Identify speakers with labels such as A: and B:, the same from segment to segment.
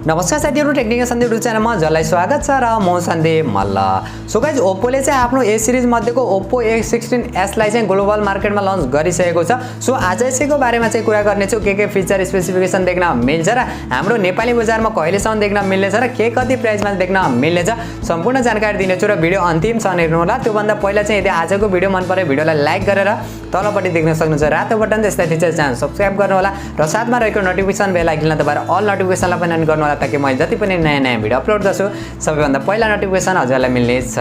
A: नमस्कार साथीहरु, टेक्निकल सन्दीप च्यानलमा हजुरलाई स्वागत छ र म सन्दीप मल्ल। सो गाइज, ओप्पोले चाहिँ आफ्नो ए सिरिज मध्येको Oppo A16s लाई चाहिँ ग्लोबल मार्केटमा लन्च गरिसकेको छ। सो आज यसैको बारेमा चाहिँ कुरा गर्ने छु, के फिचर स्पेसिफिकेसन देख्न मिल्छ र हाम्रो नेपाली बजारमा कहिलेसम्म देख्न मिल्नेछ र के कति प्राइसमा देख्न मिल्नेछ सम्पूर्ण जानकारी दिनेछु र भिडियो अन्तिमसम्म हेर्नु होला। त्यो भन्दा पहिला चाहिँ यदि आजको भिडियो मन परे भिडियोलाई लाइक गरेर तलपट्टि देख्न सक्नुहुन्छ रातो बटन त्यसलाई थिचेर च्यानल सब्स्क्राइब गर्नु होला र साथमा रहेको नोटिफिकेसन बेल आइकनलाई दबाएर अल नोटिफिकेसनलाई पनि अन गर्नु होला ताकि मैले जति पनि नयाँ भिडियो अपलोड गर्छु सबैभन्दा पहिला नोटिफिकेसन हजुरलाई मिल्नेछ।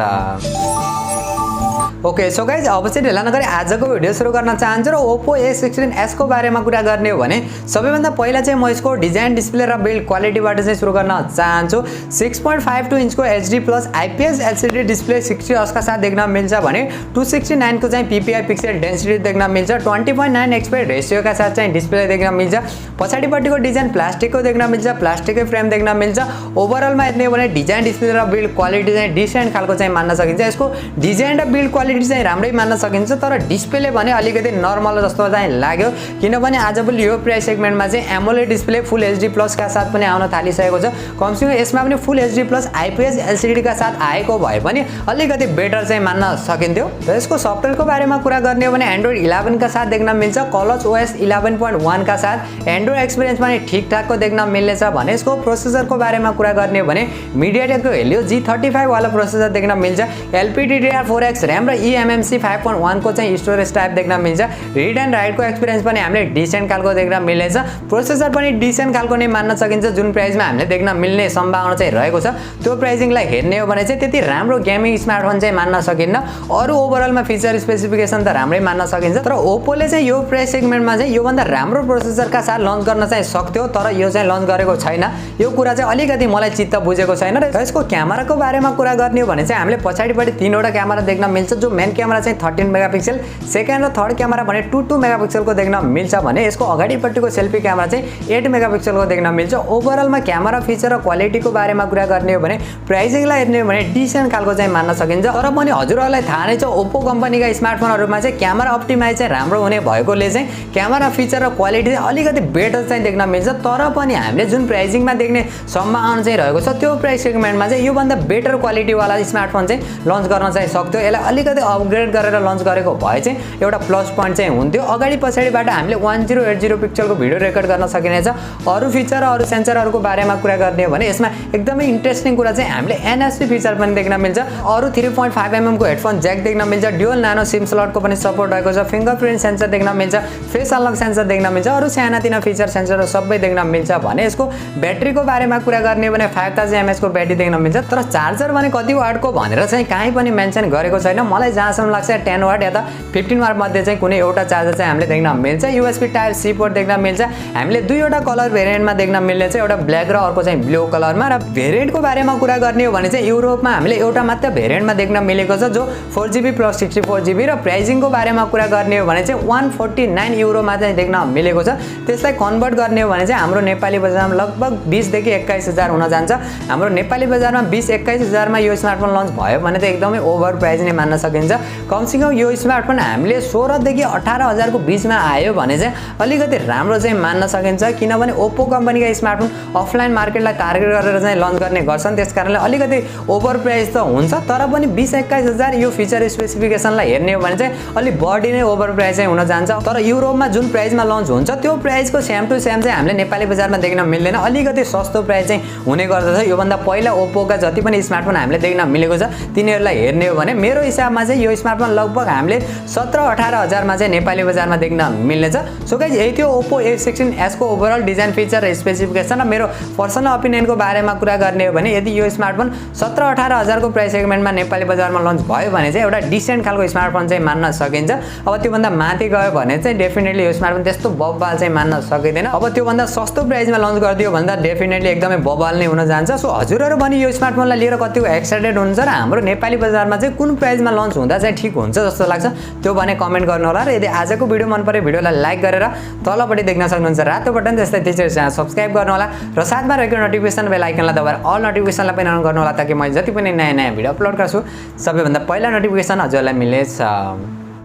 A: ओके, सो गाइज, अब चाहिँ ढिला नगरी आजको भिडियो सुरु गर्न चाहन्छु र Oppo A16s को बारेमा कुरा गर्ने हो भने सबैभन्दा पहिला चाहिँ म यसको डिजाइन, डिस्प्ले र बिल्ड क्वालिटीबाट चाहिँ सुरु गर्न चाहन्छु। 6.52 इन्चको HD+ IPS LCD display 60 hertz का साथ देख्न मिल्छ भने 269 को चाहिँ PPI पिक्सल डेन्सिटी देख्न मिल्छ। 20.9 एक्सपेक्ट रेशियो का साथ चाहिँ डिस्प्ले देख्न मिल्छ। पछाडिपट्टिको डिजाइन प्लास्टिकको देख्न मिल्छ, प्लास्टिककै फ्रेम देख्न मिल्छ। ओभरअलमा हेर्ने हो भने डिजाइन, डिस्प्ले र बिल्ड क्वालिटी चाहिँ डिसेन्ट खालको चाहिँ मान्न सकिन्छ। यसको डिजाइन र बिल्ड क्वालिटी चाहिँ राम्रै मान्न सकिन्छ, तर डिस्प्ले भने अलिकति नर्मल जस्तो चाहिँ लाग्यो किनभने आजभोलि यो प्राइस सेगमेन्टमा चाहिँ एमोलेड डिस्प्ले फुल HD+ का साथ पनि आउन थालिसकेको छ। कमसेकम यसमा पनि फुल HD+ IPS LCD का साथ आएको भए पनि अलिकति बेटर चाहिँ मान्न सकिन्थ्यो। र यसको सफ्टवेयरको बारेमा कुरा गर्ने हो भने Android 11 का साथ देख्न मिल्छ। ColorOS 11.1 का साथ एन्ड्रोइड एक्सपिरियन्स पनि ठिकठाकको देख्न मिल्नेछ भने यसको प्रोसेसरको बारेमा कुरा गर्ने हो भने MediaTekको Helio G35 वाला प्रोसेसर देख्न मिल्छ। LPDDR4X RAM र eMMC 5.1 को चाहिँ स्टोरेज टाइप देख्न मिल्छ। रिड एन्ड राइटको एक्सपिरियन्स पनि हामीले डिसेन्ट खालको देख्न मिल्नेछ। प्रोसेसर पनि डिसेन्ट खालको नै मान्न सकिन्छ। जुन प्राइसमा हामीले देख्न मिल्ने सम्भावना चाहिँ रहेको छ त्यो प्राइसिङलाई हेर्ने हो भने चाहिँ त्यति राम्रो गेमिङ स्मार्टफोन चाहिँ मान्न सकिन्न। अरु ओभरअलमा फिचर स्पेसिफिकेसन त राम्रै मान्न सकिन्छ, तर ओप्पोले चाहिँ यो प्राइस सेगमेन्टमा चाहिँ योभन्दा राम्रो प्रोसेसरका साथ लन्च गर्न चाहिँ सक्थ्यो, तर यो चाहिँ लन्च गरेको छैन। यो कुरा चाहिँ अलिकति मलाई चित्त बुझेको छैन। र यसको क्यामेराको बारेमा कुरा गर्ने हो भने चाहिँ हामीले पछाडिपट्टि तीनवटा क्यामेरा देख्न मिल्छ। जो मेन क्यामेरा चाहिँ 13 मेगापिक्सल, सेकेन्ड र थर्ड क्यामेरा भने 22 मेगापिक्सलको देख्न मिल्छ भने यसको अगाडिपट्टिको सेल्फी क्यामेरा चाहिँ 8 मेगापिक्सलको देख्न मिल्छ। ओभरअलमा क्यामेरा फिचर र क्वालिटीको बारेमा कुरा गर्ने हो भने प्राइसिङलाई हेर्ने हो भने डिसेन्ट खालको चाहिँ मान्न सकिन्छ। तर पनि हजुरहरूलाई थाहा नै छ ओप्पो कम्पनीका स्मार्टफोनहरुमा चाहिँ क्यामेरा अप्टिमाइज चाहिँ राम्रो हुने भएकोले चाहिँ क्यामेरा फिचर र क्वालिटी चाहिँ अलिकति बेटर चाहिँ देख्न मिल्छ। तर पनि हामीले जुन प्राइसिङमा देख्ने सम्भावना चाहिँ रहेको छ त्यो प्राइस सेगमेन्टमा चाहिँ योभन्दा बेटर क्वालिटी वाला स्मार्टफोन चाहिँ लन्च गर्न चाहिँ सक्थ्यो। यसलाई अलिकति अपग्रेड गरेर लन्च गरेको भए चाहिँ एउटा प्लस पोइन्ट चाहिँ हुन्थ्यो। अगाडि पछाडिबाट हामीले 1080 पिक्सलको भिडियो रेकर्ड गर्न सकिनेछ। अरु फिचर र अरु सेन्सरहरुको बारेमा कुरा गर्ने हो भने यसमा एकदमै इन्ट्रेस्टिङ कुरा चाहिँ हामीले NFC फिचर पनि देख्न मिल्छ। अरु 3.5mm को हेडफोन ज्याक देख्न मिल्छ। ड्युअल नानो सिम स्लटको पनि सपोर्ट रहेको छ। फिंगरप्रिन्ट सेन्सर देख्न मिल्छ। फेस अनलक सेन्सर देख्न मिल्छ। अरु सानातिना फिचर सेन्सरहरु सबै देख्न मिल्छ भने यसको ब्याट्रीको बारेमा कुरा गर्ने हो भने 5000 mAh को ब्याट्री देख्न मिल्छ। तर चार्जर भने कति वाटको भनेर चाहिँ कहीँ पनि मेन्सन गरेको छैन। मलाई जहाँसम्म लाग्छ 10 वाट या त 15 वाट मध्ये चाहिँ कुनै एउटा चार्जर चाहिँ हामीले देख्न मिल्छ। USB टाइप C पोर्ट देख्न मिल्छ। हामीले दुईवटा कलर भेरिएन्टमा देख्न मिल्ने चाहिँ एउटा ब्ल्याक र अर्को चाहिँ ब्लू कलरमा। र भेरिएन्टको बारेमा कुरा गर्ने हो भने चाहिँ युरोपमा हामीले एउटा मात्र भेरिएन्टमा देख्न मिलेको छ जो 4GB + 64GB र प्राइसिङको बारेमा कुरा गर्ने हो भने चाहिँ 149 युरोमा चाहिँ देख्न मिलेको छ। त्यसलाई कन्भर्ट गर्ने हो भने चाहिँ हाम्रो नेपाली बजारमा लगभग 20 देखि 21 हजार हुन जान्छ। हाम्रो नेपाली बजारमा 20-21 हजारमा यो स्मार्टफोन लन्च भयो भने चाहिँ एकदमै ओभर प्राइस नै मान्न सकिन्छ। कमसेकम यो स्मार्टफोन हामीले 16 देखि 18 हजार को बीचमा आयो भने चाहिँ अलिकति राम्रो चाहिँ मान्न सकिन्छ किनभने ओप्पो कम्पनीका स्मार्टफोन अफलाइन मार्केटलाई टार्गेट गरेर चाहिँ लन्च गर्ने गर्छन्। त्यसकारणले अलिकति ओभर प्राइस त हुन्छ, तर पनि 20-21 हजार यो फिचर स्पेसिफिकेसनलाई हेर्ने हो भने चाहिँ अलि बढी नै ओभर प्राइस चाहिँ हुन जान्छ। तर युरोपमा जुन प्राइसमा लन्च हुन्छ त्यो प्राइसको सेम टु सेम चाहिँ हामीले नेपाली बजारमा देख्न मिल्दैन। अलिकति सस्तो प्राइस चाहिँ हुने गर्दछ। योभन्दा पहिला ओप्पोका जति पनि स्मार्टफोन हामीले देख्न मिलेको छ तिनीहरूलाई हेर्ने हो भने मेरो हिसाबमा चाहिँ यो स्मार्टफोन लगभग हामीले 17-18 हजारमा चाहिँ नेपाली बजारमा देख्न मिल्नेछ। सो गाइज, यही थियो Oppo A16s को ओभरअल डिजाइन, फिचर र स्पेसिफिकेसन। र मेरो पर्सनल ओपिनियनको बारेमा कुरा गर्ने हो भने यदि यो स्मार्टफोन 17-18 हजारको प्राइस सेगमेन्टमा नेपाली बजारमा लन्च भयो भने चाहिँ एउटा डिसेन्ट खालको स्मार्टफोन चाहिँ मान्न सकिन्छ। अब त्योभन्दा माथि गयो भने चाहिँ डेफिनेटली यो स्मार्टफोन त्यस्तो बब्बाल चाहिँ मान्न सकिँदैन। अब त्योभन्दा सस्तो प्राइसमा लन्च गरिदियो भन्दा डेफिनेटली एकदमै बब्बाल नै हुन जान्छ। सो हजुरहरू पनि यो स्मार्टफोनलाई लिएर कतिको एक्साइटेड हुनुहुन्छ र हाम्रो नेपाली बजारमा चाहिँ कुन प्राइसमा लन्च हुँदा चाहिँ ठिक हुन्छ जस्तो लाग्छ त्यो भने कमेन्ट गर्नु होला। र यदि आजको भिडियो मन परे भिडियोलाई लाइक गरेर तलपट्टि देख्न सक्नुहुन्छ रातो बटन त्यसलाई थिचेर च्यानल सब्स्क्राइब गर्नु होला र साथमा रहेको नोटिफिकेसन बेल आइकनलाई दबाएर अल नोटिफिकेसनलाई पनि अन गर्नु होला ताकि मैले जति पनि नयाँ भिडियो अपलोड गर्छु सबैभन्दा पहिला नोटिफिकेसन हजुरलाई मिल्नेछ।